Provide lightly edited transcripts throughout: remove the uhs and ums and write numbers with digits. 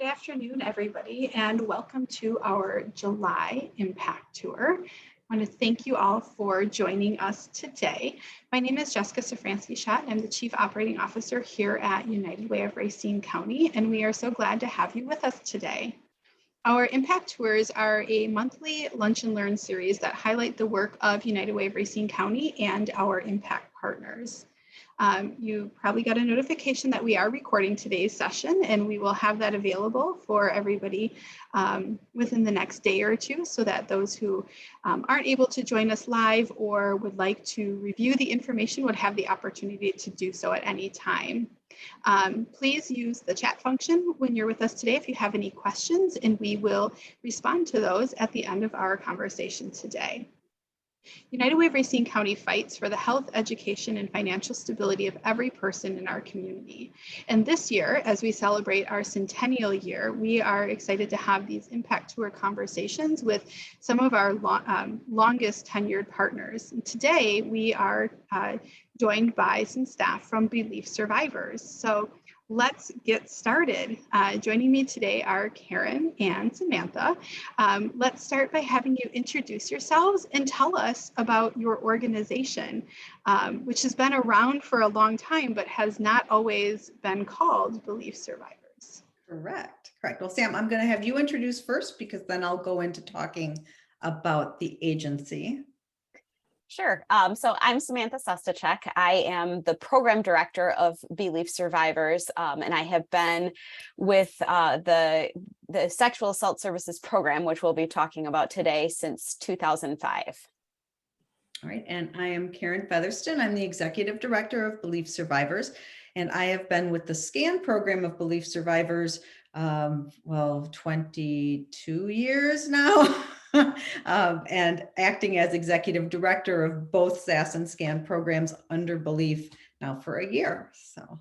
Good afternoon, everybody, and welcome to our July Impact Tour. I want to thank you all for joining us today. My name is Jessica Safransky-Schott, and I'm the Chief Operating Officer here at United Way of Racine County, and we are so glad to have you with us today. Our Impact Tours are a monthly lunch and learn series that highlight the work of United Way of Racine County and our impact partners. You probably got a notification that we are recording today's session, and we will have that available for everybody within the next day or two, so that those who aren't able to join us live or would like to review the information would have the opportunity to do so at any time. Please use the chat function when you're with us today if you have any questions, and we will respond to those at the end of our conversation today. United Way of Racine County fights for the health, education, and financial stability of every person in our community. And this year, as we celebrate our centennial year, we are excited to have these Impact Tour conversations with some of our longest tenured partners. And today, we are joined by some staff from BeLEAF Survivors. So let's get started. Joining me today are Karen and Samantha. Let's start by having you introduce yourselves and tell us about your organization, which has been around for a long time, but has not always been called BeLEAF Survivors. Correct. Well, Sam, I'm going to have you introduce first, because then I'll go into talking about the agency. Sure. So I'm Samantha Sestacek. I am the program director of BeLEAF Survivors, and I have been with the Sexual Assault Services program, which we'll be talking about today, since 2005. All right. And I am Karen Featherston. I'm the executive director of BeLEAF Survivors, and I have been with the SCAN program of BeLEAF Survivors, 22 years now. And acting as executive director of both SAS and SCAN programs under BeLEAF now for a year. So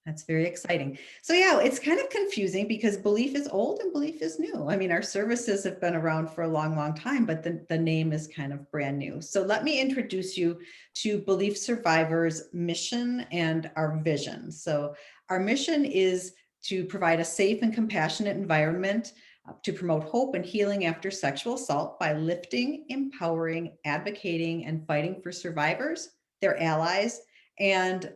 that's very exciting. So yeah, it's kind of confusing because BeLEAF is old and BeLEAF is new. I mean, our services have been around for a long, long time, but the name is kind of brand new. So let me introduce you to BeLEAF Survivors' mission and our vision. So our mission is to provide a safe and compassionate environment to promote hope and healing after sexual assault by lifting, empowering, advocating, and fighting for survivors, their allies, and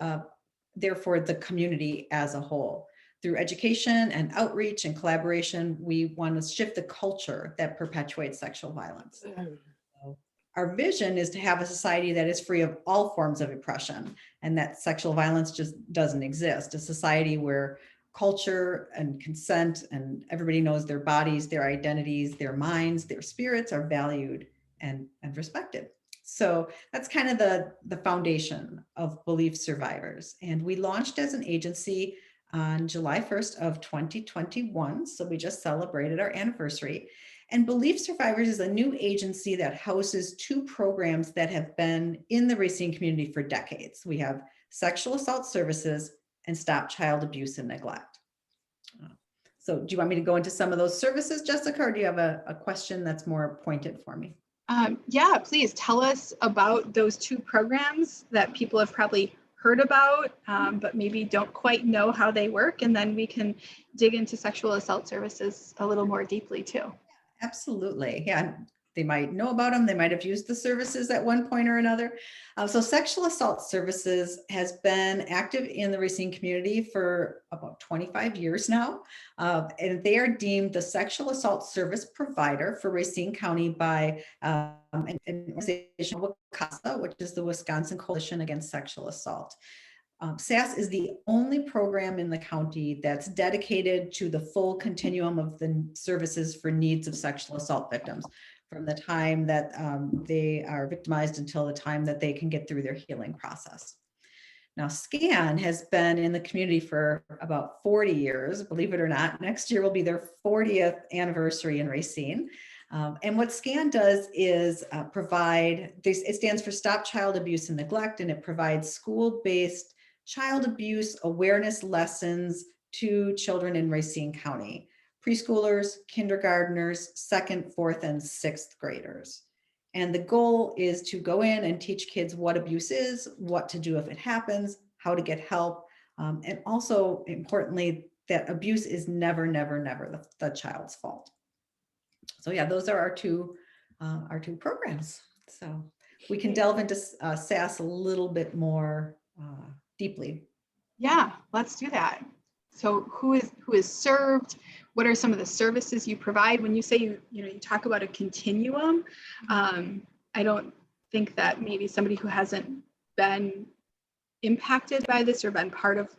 therefore the community as a whole. Through education and outreach and collaboration, we want to shift the culture that perpetuates sexual violence. So our vision is to have a society that is free of all forms of oppression, and that sexual violence just doesn't exist. A society where culture and consent and everybody knows their bodies, their identities, their minds, their spirits are valued and respected. So that's kind of the foundation of BeLEAF Survivors. And we launched as an agency on July 1st of 2021. So we just celebrated our anniversary. And BeLEAF Survivors is a new agency that houses two programs that have been in the Racine community for decades. We have Sexual Assault Services and Stop Child Abuse and Neglect. So do you want me to go into some of those services, Jessica, or do you have a question that's more pointed for me? Yeah, please tell us about those two programs that people have probably heard about, but maybe don't quite know how they work. And then we can dig into sexual assault services a little more deeply too. Absolutely. Yeah. They might know about them. They might have used the services at one point or another. So Sexual Assault Services has been active in the Racine community for about 25 years now. And they are deemed the sexual assault service provider for Racine County by an organization, WCASA, which is the Wisconsin Coalition Against Sexual Assault. SAS is the only program in the county that's dedicated to the full continuum of the services for needs of sexual assault victims, from the time that they are victimized until the time that they can get through their healing process. Now, SCAN has been in the community for about 40 years, believe it or not. Next year will be their 40th anniversary in Racine. And what SCAN does is it stands for Stop Child Abuse and Neglect, and it provides school-based child abuse awareness lessons to children in Racine County. Preschoolers, kindergartners, 2nd, 4th, and 6th graders. And the goal is to go in and teach kids what abuse is, what to do if it happens, how to get help, and also importantly, that abuse is never, never, never the child's fault. So yeah, those are our two programs. So we can delve into SAS a little bit more deeply. Yeah, let's do that. So who is served? What are some of the services you provide? When you say you talk about a continuum, I don't think that maybe somebody who hasn't been impacted by this or been part of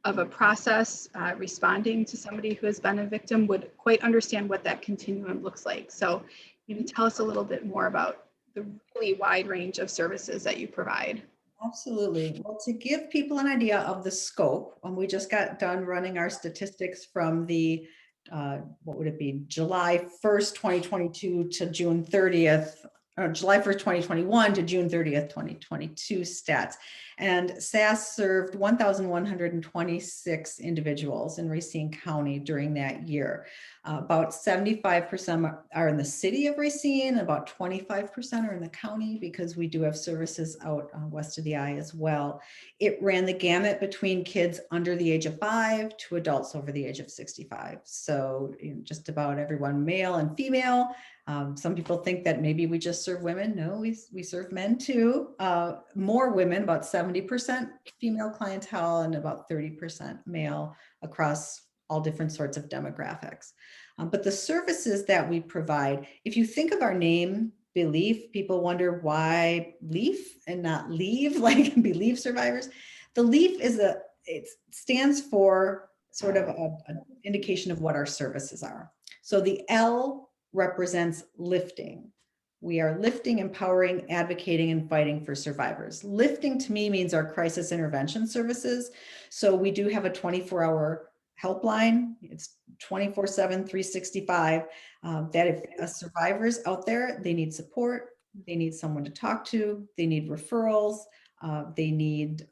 a process responding to somebody who has been a victim would quite understand what that continuum looks like. So maybe tell us a little bit more about the really wide range of services that you provide. Absolutely. Well, to give people an idea of the scope, we just got done running our statistics from the, what would it be, July 1st, 2022 to June 30th, or July 1st, 2021 to June 30th, 2022 stats. And SAS served 1,126 individuals in Racine County during that year. About 75% are in the city of Racine, about 25% are in the county, because we do have services out west of the I as well. It ran the gamut between kids under the age of 5 to adults over the age of 65. So just about everyone, male and female. Some people think that maybe we just serve women. No, we serve men too. More women, about 70% female clientele and about 30% male across all different sorts of demographics. But the services that we provide, if you think of our name, BeLEAF, people wonder why leaf and not leave, like BeLEAF Survivors. The leaf it stands for sort of an indication of what our services are. So the L represents lifting. We are lifting, empowering, advocating, and fighting for survivors. Lifting to me means our crisis intervention services. So we do have a 24-hour helpline. It's 24/7, 365. That if a survivor's out there, they need support, they need someone to talk to, they need referrals, they need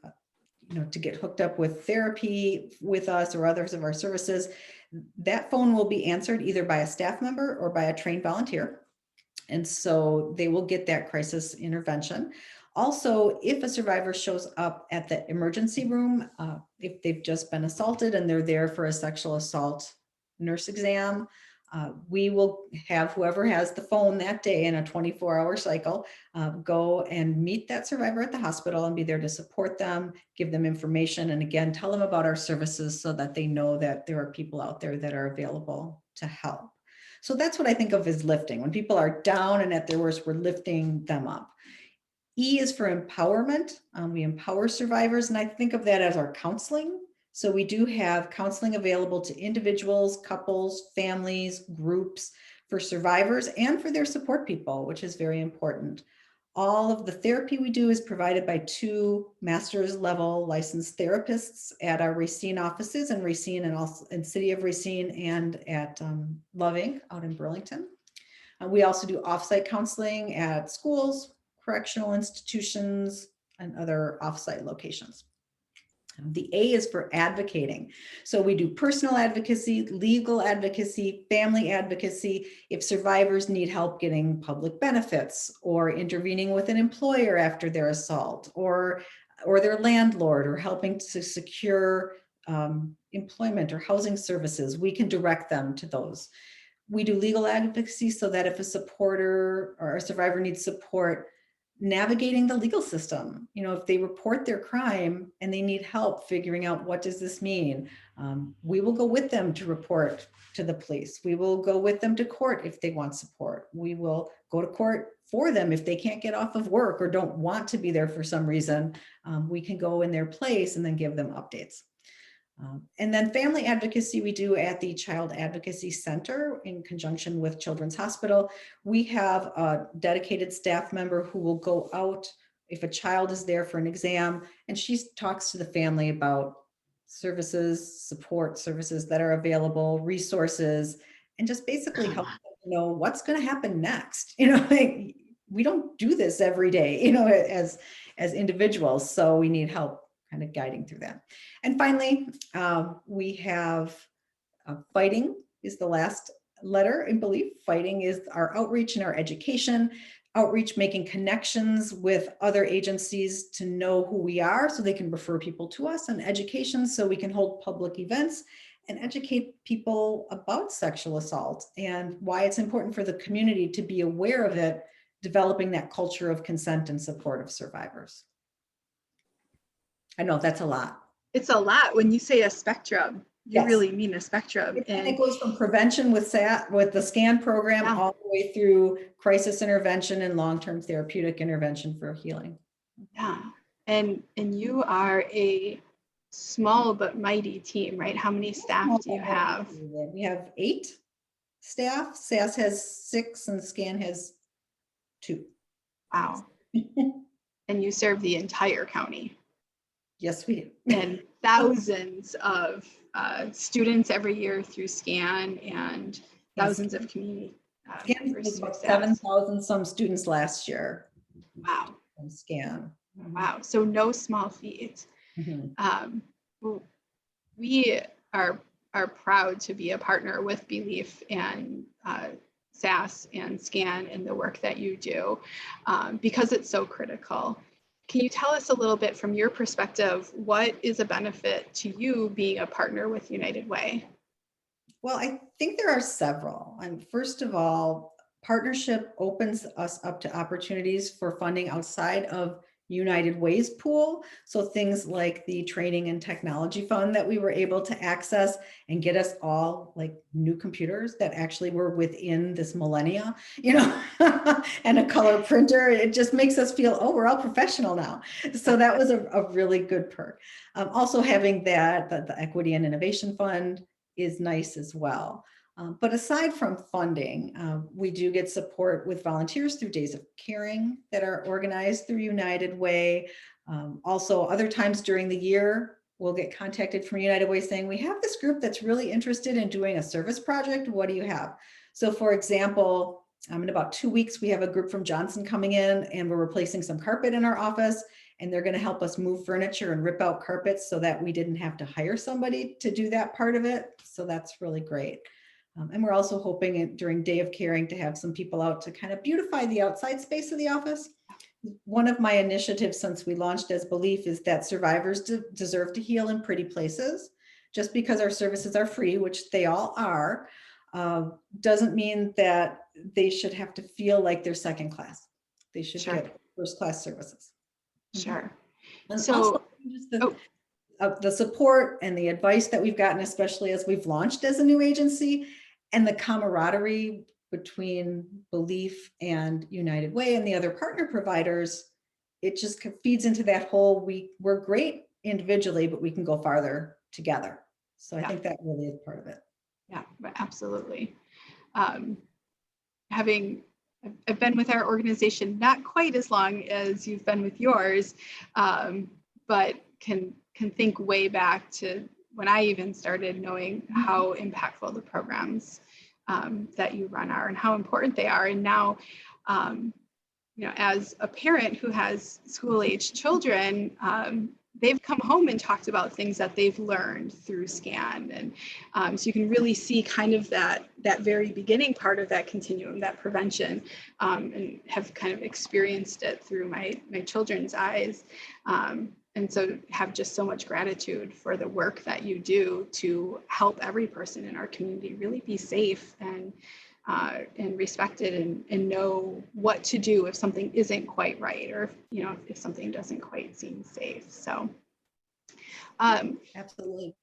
to get hooked up with therapy with us or others of our services, that phone will be answered either by a staff member or by a trained volunteer. And so they will get that crisis intervention. Also, if a survivor shows up at the emergency room, if they've just been assaulted and they're there for a sexual assault nurse exam, we will have whoever has the phone that day in a 24-hour cycle go and meet that survivor at the hospital and be there to support them, give them information, and again, tell them about our services so that they know that there are people out there that are available to help. So that's what I think of as lifting. When people are down and at their worst, we're lifting them up. E is for empowerment. We empower survivors, and I think of that as our counseling. So we do have counseling available to individuals, couples, families, groups, for survivors and for their support people, which is very important. All of the therapy we do is provided by 2 master's level licensed therapists at our Racine offices in Racine and also in City of Racine and at Loving out in Burlington. We also do offsite counseling at schools, correctional institutions, and other offsite locations. The A is for advocating. So we do personal advocacy, legal advocacy, family advocacy. If survivors need help getting public benefits or intervening with an employer after their assault or their landlord or helping to secure employment or housing services, we can direct them to those. We do legal advocacy so that if a supporter or a survivor needs support navigating the legal system, if they report their crime and they need help figuring out what does this mean, we will go with them to report to the police. We will go with them to court if they want support. We will go to court for them if they can't get off of work or don't want to be there for some reason. We can go in their place and then give them updates. And then family advocacy we do at the Child Advocacy Center in conjunction with Children's Hospital. We have a dedicated staff member who will go out if a child is there for an exam, and she talks to the family about services, support services that are available, resources, and just basically help them know what's going to happen next. We don't do this every day, as individuals, so we need help kind of guiding through that. And finally, we have fighting is the last letter in BeLEAF. Fighting is our outreach and our education. Outreach, making connections with other agencies to know who we are so they can refer people to us, and education so we can hold public events and educate people about sexual assault and why it's important for the community to be aware of it, developing that culture of consent and support of survivors. I know that's a lot. It's a lot. When you say a spectrum, you Yes. really mean a spectrum. And it goes from prevention with the SCAN program Yeah. all the way through crisis intervention and long-term therapeutic intervention for healing. Yeah. And you are a small but mighty team, right? How many staff do you have? We have 8 staff. SAS has 6 and SCAN has 2. Wow. And you serve the entire county. Yes, we do. And thousands of students every year through SCAN and thousands of community SCAN members. was through about SAS. 7,000 some students last year. Wow. From SCAN. Wow. So no small feat. Mhm. We are proud to be a partner with BeLEAF and SAS and SCAN in the work that you do because it's so critical. Can you tell us a little bit from your perspective, what is a benefit to you being a partner with United Way? Well, I think there are several. And first of all, partnership opens us up to opportunities for funding outside of United Way's pool. So things like the training and technology fund that we were able to access and get us all like new computers that actually were within this millennia, and a color printer. It just makes us feel, oh, we're all professional now. So that was a really good perk. Also having that, the Equity and Innovation Fund is nice as well. But aside from funding, we do get support with volunteers through Days of Caring that are organized through United Way. Also, other times during the year, we'll get contacted from United Way saying, we have this group that's really interested in doing a service project. What do you have? So for example, in about 2 weeks, we have a group from Johnson coming in and we're replacing some carpet in our office. And they're going to help us move furniture and rip out carpets so that we didn't have to hire somebody to do that part of it. So that's really great. And we're also hoping during Day of Caring to have some people out to kind of beautify the outside space of the office. One of my initiatives since we launched as BeLEAF is that survivors deserve to heal in pretty places. Just because our services are free, which they all are, doesn't mean that they should have to feel like they're second class. They should get first class services. Sure. And so also just the support and the advice that we've gotten, especially as we've launched as a new agency, and the camaraderie between BeLEAF and United Way and the other partner providers, it just feeds into that whole we're great individually, but we can go farther together. So I think that really is part of it. Yeah, absolutely. I've been with our organization not quite as long as you've been with yours, but can think way back to when I even started knowing how impactful the programs that you run are and how important they are. And now, as a parent who has school-age children, they've come home and talked about things that they've learned through SCAN. And so you can really see kind of that very beginning part of that continuum, that prevention, and have kind of experienced it through my children's eyes. And so have just so much gratitude for the work that you do to help every person in our community really be safe and respected and know what to do if something isn't quite right, or if something doesn't quite seem safe. So Absolutely.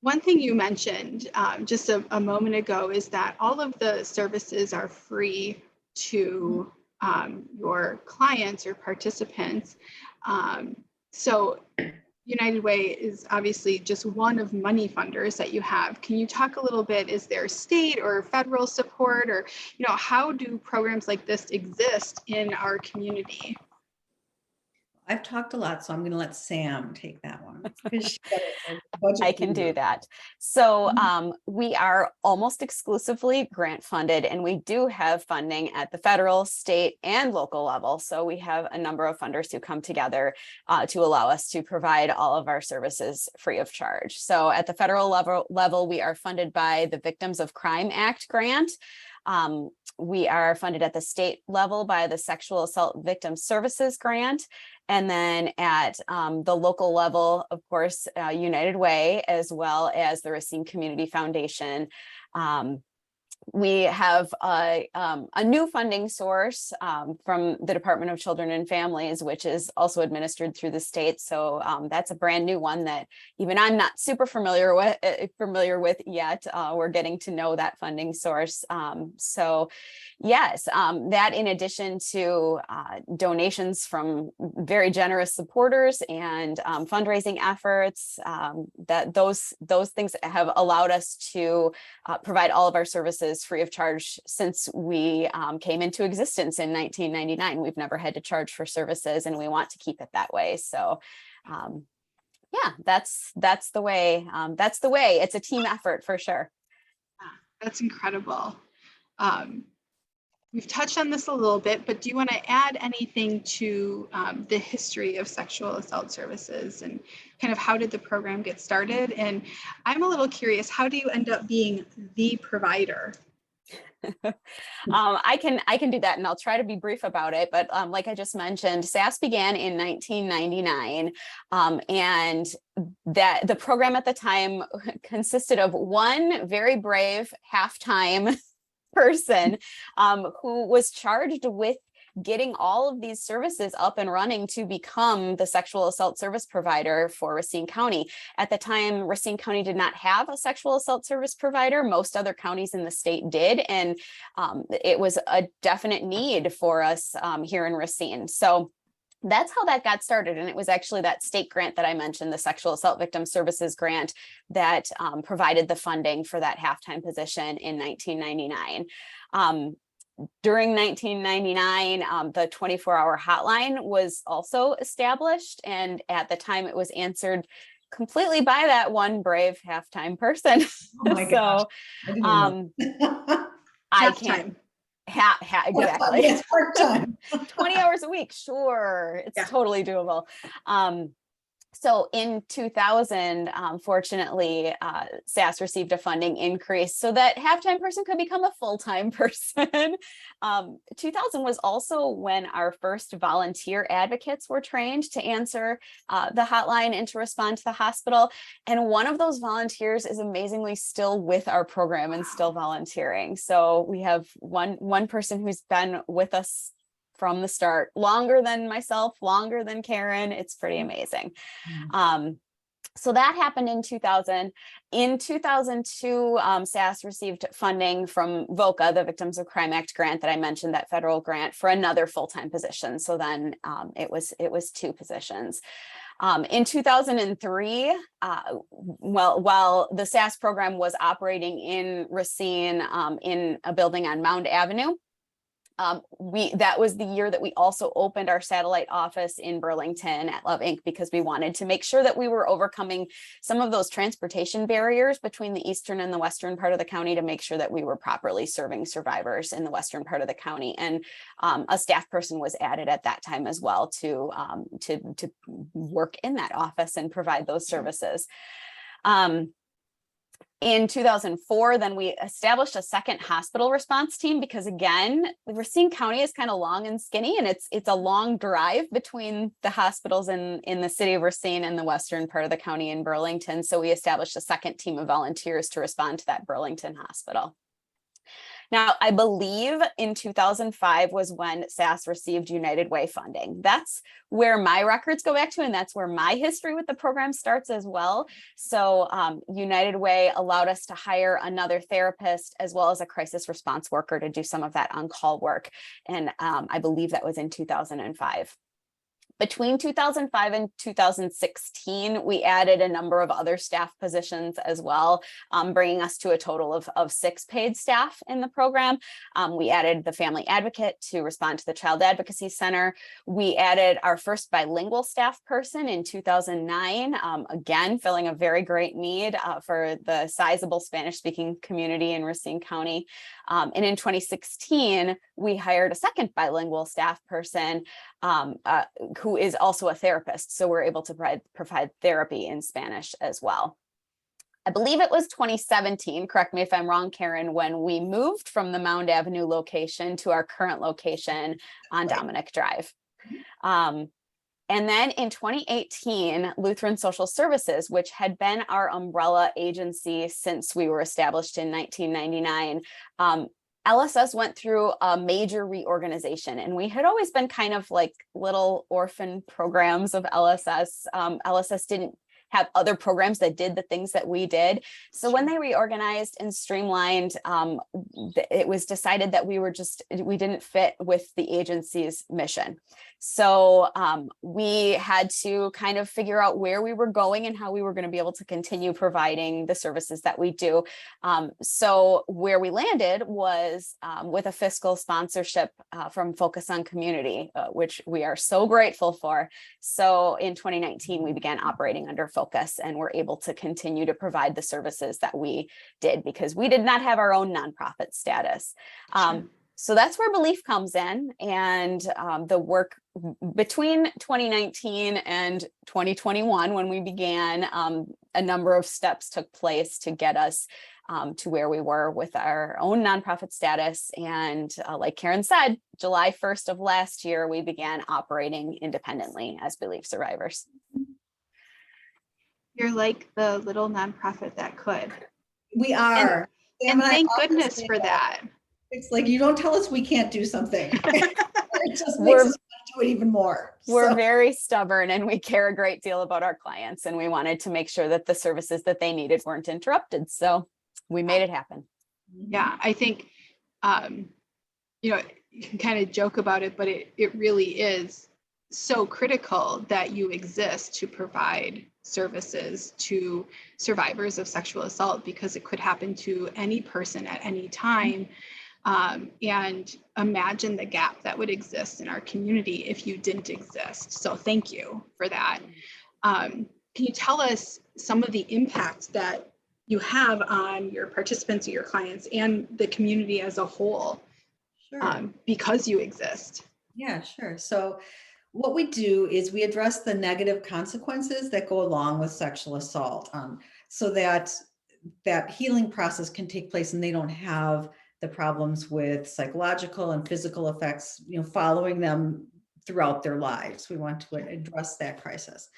One thing you mentioned just a moment ago is that all of the services are free to your clients or participants. So United Way is obviously just one of many funders that you have. Can you talk a little bit, is there state or federal support, or how do programs like this exist in our community? I've talked a lot, so I'm going to let Sam take that one. I can do that. So we are almost exclusively grant funded, and we do have funding at the federal, state, and local level. So we have a number of funders who come together to allow us to provide all of our services free of charge. So at the federal level, we are funded by the Victims of Crime Act grant. We are funded at the state level by the Sexual Assault Victim Services grant. And then at the local level, of course, United Way, as well as the Racine Community Foundation. We have a new funding source from the Department of Children and Families, which is also administered through the state. So that's a brand new one that even I'm not super familiar with yet. We're getting to know that funding source. So yes, that in addition to donations from very generous supporters and fundraising efforts, that those things have allowed us to provide all of our services free of charge since we came into existence in 1999. We've never had to charge for services, and we want to keep it that way. So yeah, that's the way. That's the way. It's a team effort for sure. That's incredible. We've touched on this a little bit, but do you want to add anything to the history of sexual assault services and kind of how did the program get started? And I'm a little curious, how do you end up being the provider? I can do that, and I'll try to be brief about it. But like I just mentioned, SAS began in 1999, and that the program at the time consisted of one very brave half-time person who was charged with getting all of these services up and running to become the sexual assault service provider for Racine County. At the time, Racine County did not have a sexual assault service provider. Most other counties in the state did, and it was a definite need for us here in Racine. So that's how that got started. And it was actually that state grant that I mentioned, the Sexual Assault Victim Services Grant, that provided the funding for that halftime position in 1999. During 1999, the 24-hour hotline was also established. And at the time it was answered completely by that one brave halftime person. Oh my gosh. I can't. Exactly. Yes, part-time. 20 hours a week. Sure. It's totally doable. So in 2000, fortunately, SAS received a funding increase so that halftime person could become a full-time person. 2000 was also when our first volunteer advocates were trained to answer the hotline and to respond to the hospital. And one of those volunteers is amazingly still with our program and still volunteering. So we have one person who's been with us from the start, longer than myself, longer than Karen. It's pretty amazing. So that happened in 2000. In 2002, SAS received funding from VOCA, the Victims of Crime Act grant that I mentioned, that federal grant, for another full-time position. So then it was two positions. In 2003, while the SAS program was operating in Racine in a building on Mound Avenue, that was the year that we also opened our satellite office in Burlington at Love Inc. because we wanted to make sure that we were overcoming some of those transportation barriers between the eastern and the western part of the county to make sure that we were properly serving survivors in the western part of the county. And a staff person was added at that time as well to work in that office and provide those services. In 2004, then we established a second hospital response team because, again, Racine County is kind of long and skinny, and it's a long drive between the hospitals in the city of Racine and the western part of the county in Burlington. So we established a second team of volunteers to respond to that Burlington hospital. Now, I believe in 2005 was when SAS received United Way funding. That's where my records go back to, and that's where my history with the program starts as well. So United Way allowed us to hire another therapist as well as a crisis response worker to do some of that on-call work. And I believe that was in 2005. Between 2005 and 2016, we added a number of other staff positions as well, bringing us to a total of 6 paid staff in the program. We added the family advocate to respond to the Child Advocacy Center. We added our first bilingual staff person in 2009, again, filling a very great need for the sizable Spanish-speaking community in Racine County. And in 2016, we hired a second bilingual staff person who is also a therapist. So we're able to provide therapy in Spanish as well. I believe it was 2017, correct me if I'm wrong, Karen, when we moved from the Mound Avenue location to our current location on Dominic Drive. And then in 2018, Lutheran Social Services, which had been our umbrella agency since we were established in 1999, LSS went through a major reorganization, and we had always been kind of like little orphan programs of LSS. LSS didn't have other programs that did the things that we did. So when they reorganized and streamlined, it was decided that we didn't fit with the agency's mission. So we had to kind of figure out where we were going and how we were going to be able to continue providing the services that we do. So where we landed was with a fiscal sponsorship from Focus on Community, which we are so grateful for. So in 2019, we began operating under Focus, and we're able to continue to provide the services that we did because we did not have our own nonprofit status. Sure. So that's where BeLEAF comes in, and the work between 2019 and 2021, when we began, a number of steps took place to get us to where we were with our own nonprofit status. And like Karen said, July 1st of last year, we began operating independently as BeLEAF Survivors. You're like the little nonprofit that could. We are. And thank goodness for that. It's like, you don't tell us we can't do something. It just makes us want to do it even more. We're very stubborn, and we care a great deal about our clients, and we wanted to make sure that the services that they needed weren't interrupted. So we made it happen. Yeah, I think, you know, you can kind of joke about it, but it really is so critical that you exist to provide services to survivors of sexual assault, because it could happen to any person at any time. And imagine the gap that would exist in our community if you didn't exist. So thank you for that. Can you tell us some of the impact that you have on your participants or your clients and the community as a whole, because you exist? Yeah, sure. So what we do is we address the negative consequences that go along with sexual assault, so that that healing process can take place and they don't have the problems with psychological and physical effects, following them throughout their lives. We want to address that crisis.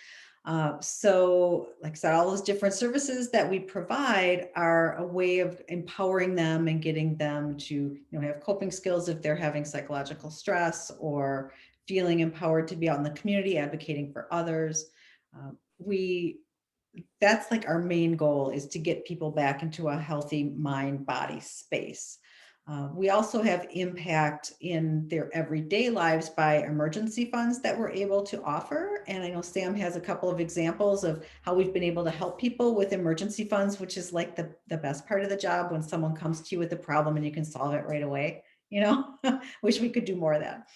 So like I said, all those different services that we provide are a way of empowering them and getting them to, have coping skills if they're having psychological stress, or feeling empowered to be out in the community, advocating for others. That's like our main goal, is to get people back into a healthy mind-body space. We also have impact in their everyday lives by emergency funds that we're able to offer. And I know Sam has a couple of examples of how we've been able to help people with emergency funds, which is like the best part of the job, when someone comes to you with a problem and you can solve it right away. Wish we could do more of that.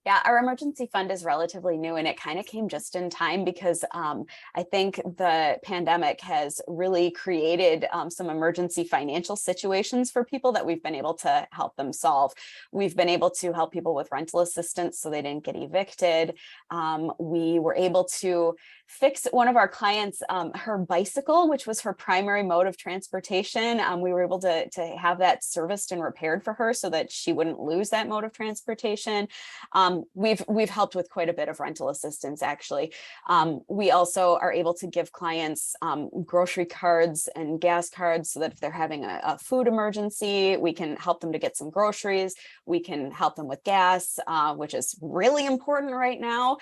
Yeah, our emergency fund is relatively new, and it kind of came just in time because I think the pandemic has really created some emergency financial situations for people that we've been able to help them solve. We've been able to help people with rental assistance so they didn't get evicted. We were able to fix one of our clients, her bicycle, which was her primary mode of transportation. We were able to have that serviced and repaired for her so that she wouldn't lose that mode of transportation. We've helped with quite a bit of rental assistance, actually. We also are able to give clients grocery cards and gas cards so that if they're having a food emergency, we can help them to get some groceries. We can help them with gas, which is really important right now,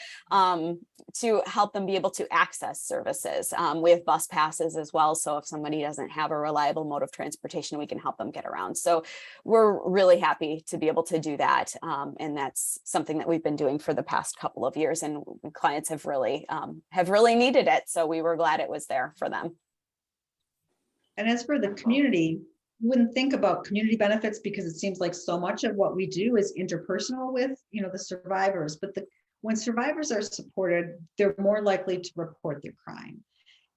to help them be able to access services. We have bus passes as well. So if somebody doesn't have a reliable mode of transportation, we can help them get around. So we're really happy to be able to do that. And that's something that we've been doing for the past couple of years, and clients have really needed it. So we were glad it was there for them. And as for the community, you wouldn't think about community benefits because it seems like so much of what we do is interpersonal with, the survivors. But when survivors are supported, they're more likely to report their crime.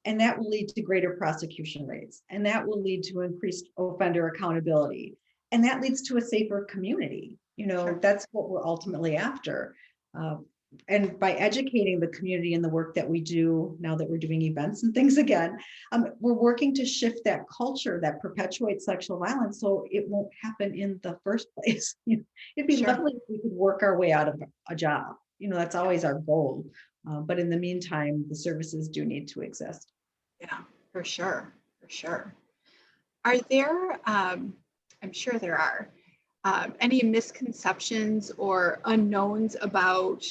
And that will lead to greater prosecution rates. And that will lead to increased offender accountability. And that leads to a safer community. Sure. That's what we're ultimately after. and by educating the community in the work that we do now that we're doing events and things again, we're working to shift that culture that perpetuates sexual violence so it won't happen in the first place. It'd be Sure. lovely if we could work our way out of a job. That's always our goal. But in the meantime, the services do need to exist. Yeah, for sure. For sure. Are there, I'm sure there are, any misconceptions or unknowns about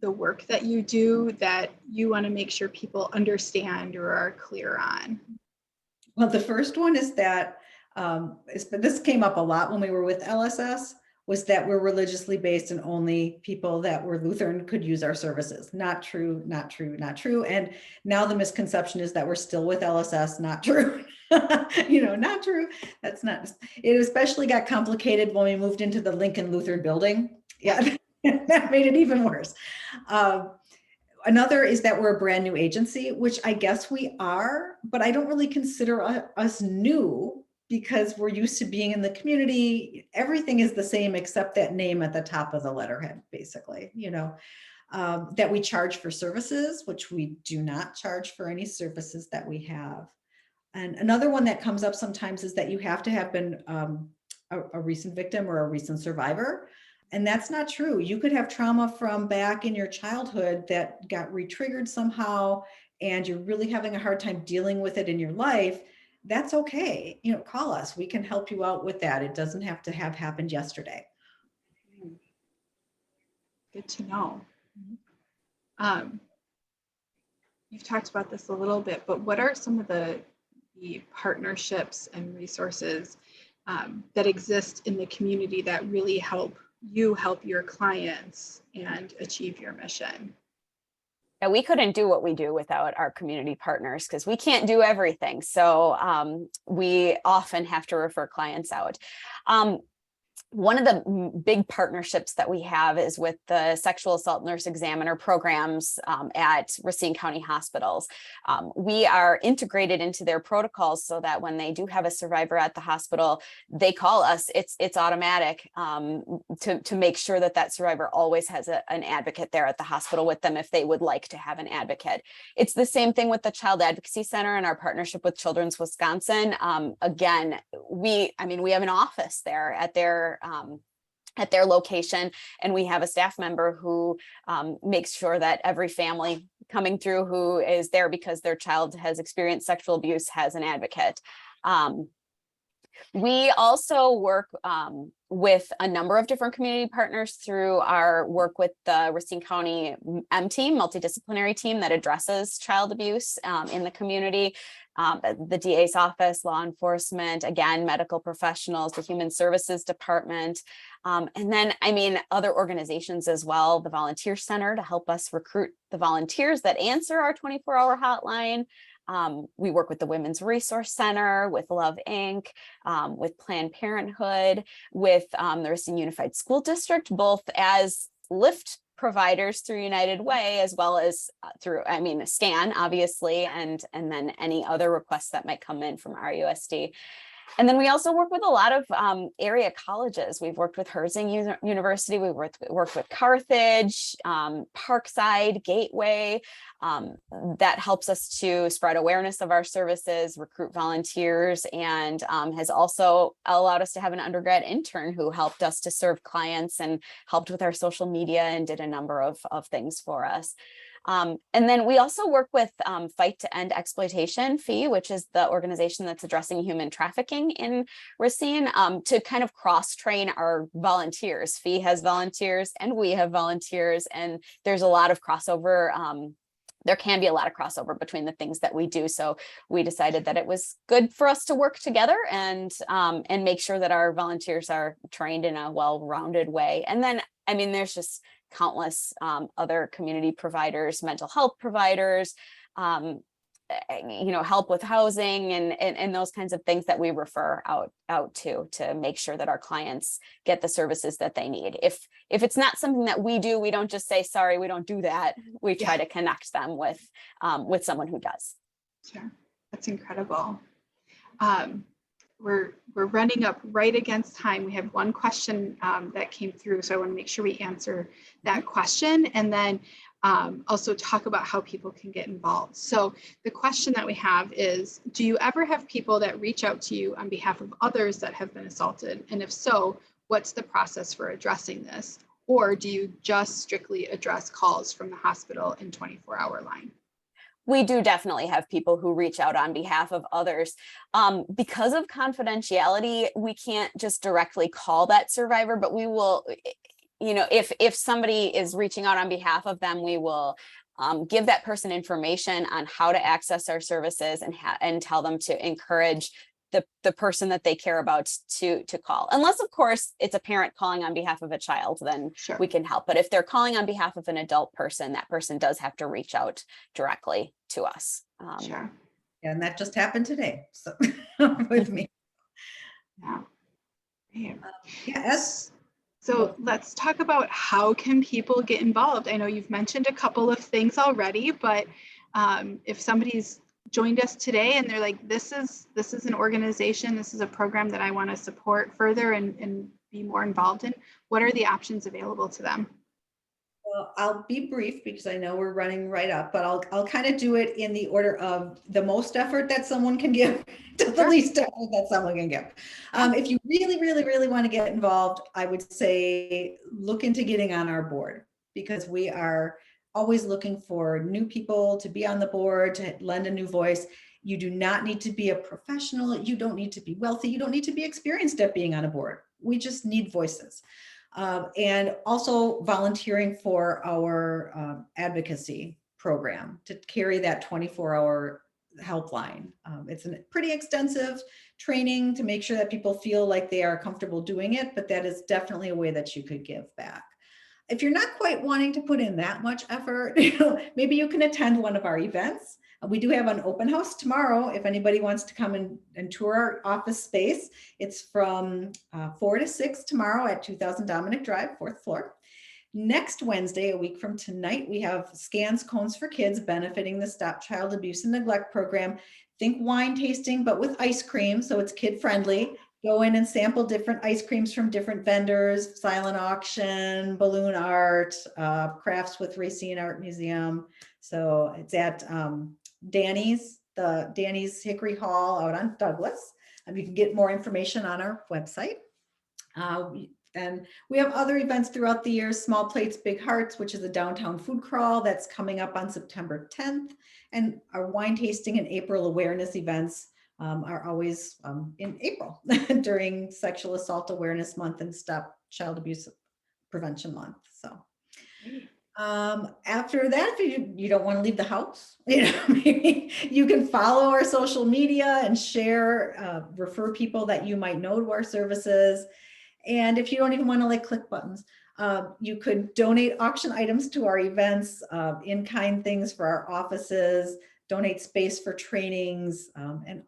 the work that you do that you want to make sure people understand or are clear on? Well, the first one is that this came up a lot when we were with LSS, was that we're religiously based and only people that were Lutheran could use our services. Not true, not true, not true. And now the misconception is that we're still with LSS. Not true. Not true. That's not, it especially got complicated when we moved into the Lincoln Lutheran building. Yeah, that made it even worse. Another is that we're a brand new agency, which I guess we are, but I don't really consider us new because we're used to being in the community. Everything is the same except that name at the top of the letterhead, basically, that we charge for services, which we do not charge for any services that we have. And another one that comes up sometimes is that you have to have been a recent victim or a recent survivor. And that's not true. You could have trauma from back in your childhood that got re-triggered somehow, and you're really having a hard time dealing with it in your life. That's okay. Call us. We can help you out with that. It doesn't have to have happened yesterday. Good to know. You've talked about this a little bit, but what are some of the partnerships and resources that exist in the community that really help your clients and achieve your mission? Yeah, we couldn't do what we do without our community partners because we can't do everything. So we often have to refer clients out. One of the big partnerships that we have is with the sexual assault nurse examiner programs at Racine County hospitals. We are integrated into their protocols so that when they do have a survivor at the hospital, they call us. It's automatic to make sure that survivor always has an advocate there at the hospital with them if they would like to have an advocate. It's the same thing with the Child Advocacy Center and our partnership with Children's Wisconsin. Again, we have an office there at their location, and we have a staff member who makes sure that every family coming through who is there because their child has experienced sexual abuse has an advocate. We also work with a number of different community partners through our work with the Racine County M team, multidisciplinary team that addresses child abuse in the community. The DA's office, law enforcement, again, medical professionals, the human services department, and then, other organizations as well, the volunteer center to help us recruit the volunteers that answer our 24-hour hotline. We work with the Women's Resource Center, with Love Inc., with Planned Parenthood, with the Racine Unified School District, both as lift providers through United Way, as well as through, SCAN, obviously, and then any other requests that might come in from RUSD. And then we also work with a lot of area colleges. We've worked with Herzing University. We worked with Carthage, Parkside, Gateway. That helps us to spread awareness of our services, recruit volunteers, and has also allowed us to have an undergrad intern who helped us to serve clients and helped with our social media and did a number of things for us. And then we also work with Fight to End Exploitation, FEE, which is the organization that's addressing human trafficking in Racine, to kind of cross-train our volunteers. FEE has volunteers and we have volunteers, and there's a lot of crossover. There can be a lot of crossover between the things that we do. So we decided that it was good for us to work together and make sure that our volunteers are trained in a well-rounded way. And then, there's just countless other community providers, mental health providers, help with housing and those kinds of things that we refer out to make sure that our clients get the services that they need. If it's not something that we do, we don't just say, sorry, we don't do that. We try to connect them with someone who does. Sure. That's incredible. we're running up right against time. We have one question that came through, so I want to make sure we answer that question, and then also talk about how people can get involved. So the question that we have is, do you ever have people that reach out to you on behalf of others that have been assaulted? And if so, what's the process for addressing this? Or do you just strictly address calls from the hospital in 24-hour line? We do definitely have people who reach out on behalf of others. Because of confidentiality, we can't just directly call that survivor, but we will, if somebody is reaching out on behalf of them, we will give that person information on how to access our services and tell them to encourage the person that they care about to call. Unless, of course, it's a parent calling on behalf of a child, then Sure. we can help. But if they're calling on behalf of an adult person, that person does have to reach out directly to us. Sure. And that just happened today, so with me. Yeah. Yes. So let's talk about how can people get involved. I know you've mentioned a couple of things already, but if somebody's joined us today and they're like, this is an organization, this is a program that I want to support further and be more involved in, what are the options available to them? Well, I'll be brief because I know we're running right up, but I'll kind of do it in the order of the most effort that someone can give to the least effort that someone can give. If you really, really, really want to get involved, I would say look into getting on our board, because we are always looking for new people to be on the board, to lend a new voice. You do not need to be a professional. You don't need to be wealthy. You don't need to be experienced at being on a board. We just need voices. And also volunteering for our advocacy program to carry that 24-hour helpline. It's a pretty extensive training to make sure that people feel like they are comfortable doing it, but that is definitely a way that you could give back. If you're not quite wanting to put in that much effort, maybe you can attend one of our events. We do have an open house tomorrow. If anybody wants to come and tour our office space, it's from 4 to 6 tomorrow at 2000 Dominic Drive, 4th floor. Next Wednesday, a week from tonight, we have Scans Cones for Kids benefiting the Stop Child Abuse and Neglect program. Think wine tasting, but with ice cream, so it's kid friendly. Go in and sample different ice creams from different vendors, silent auction, balloon art, crafts with Racine Art Museum. So it's at Danny's Hickory Hall out on Douglas. You can get more information on our website. And we have other events throughout the year, Small Plates, Big Hearts, which is a downtown food crawl that's coming up on September 10th. And our wine tasting and April awareness events are always in April during Sexual Assault Awareness Month and Stop Child Abuse Prevention Month. So after that, if you don't want to leave the house, maybe you can follow our social media and share, refer people that you might know to our services. And if you don't even want to click buttons, you could donate auction items to our events, in-kind things for our offices, donate space for trainings, and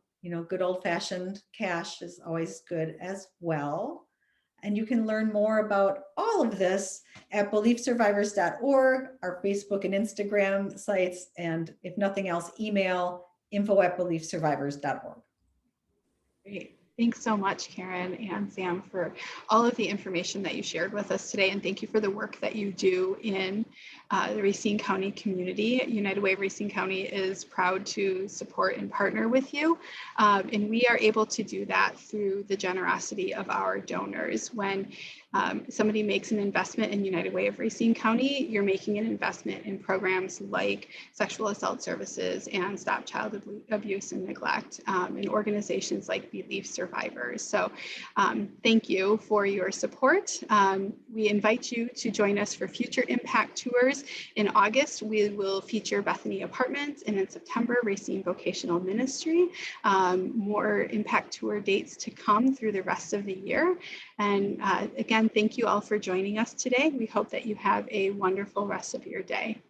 good old-fashioned cash is always good as well. And you can learn more about all of this at BeLEAFSurvivors.org, our Facebook and Instagram sites, and if nothing else, email info@BeLEAFSurvivors.org. Great. Thanks so much, Karen and Sam, for all of the information that you shared with us today. And thank you for the work that you do in the Racine County community. United Way of Racine County is proud to support and partner with you. And we are able to do that through the generosity of our donors. When somebody makes an investment in United Way of Racine County, you're making an investment in programs like sexual assault services and Stop Child Abuse and Neglect, and organizations like BeLEAF Survivors. So thank you for your support. We invite you to join us for future impact tours. In August, we will feature Bethany Apartments, and in September, Racine Vocational Ministry. More impact tour dates to come through the rest of the year. And again, thank you all for joining us today. We hope that you have a wonderful rest of your day.